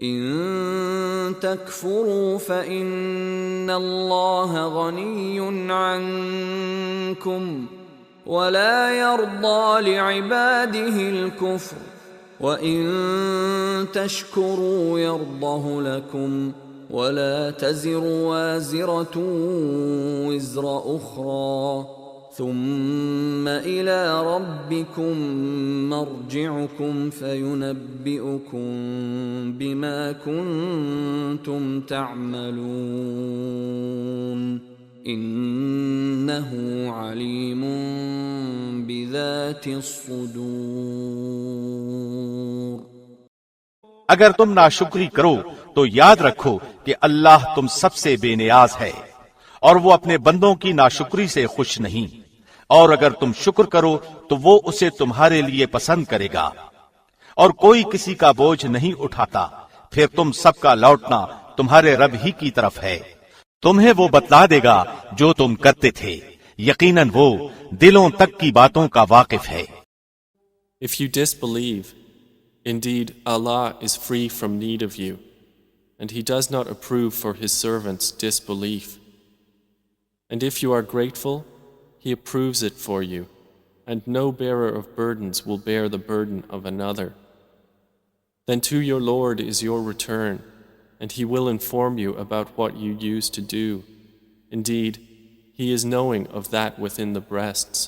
إن تكفروا فإن الله غني عنكم ولا يرضى لعباده الكفر وإن تشكروا يرضه لكم ولا تزر وازرة وزر أخرى ثم إلى ربكم مرجعكم فينبئكم بما كنتم تعملون إنه عليم بذات الصدور. اگر تم ناشکری کرو تو یاد رکھو کہ اللہ تم سب سے بے نیاز ہے اور وہ اپنے بندوں کی ناشکری سے خوش نہیں، اور اگر تم شکر کرو تو وہ اسے تمہارے لیے پسند کرے گا، اور کوئی کسی کا بوجھ نہیں اٹھاتا، پھر تم سب کا لوٹنا تمہارے رب ہی کی طرف ہے، تمہیں وہ بتلا دے گا جو تم کرتے تھے، یقیناً وہ دلوں تک کی باتوں کا واقف ہے. If you disbelieve, indeed Allah is free from need of you, and He does not approve for His servants disbelief. And if you are grateful, He approves it for you, and no bearer of burdens will bear the burden of another. Then to your Lord is your return, and He will inform you about what you used to do. Indeed, He is knowing of that within the breasts.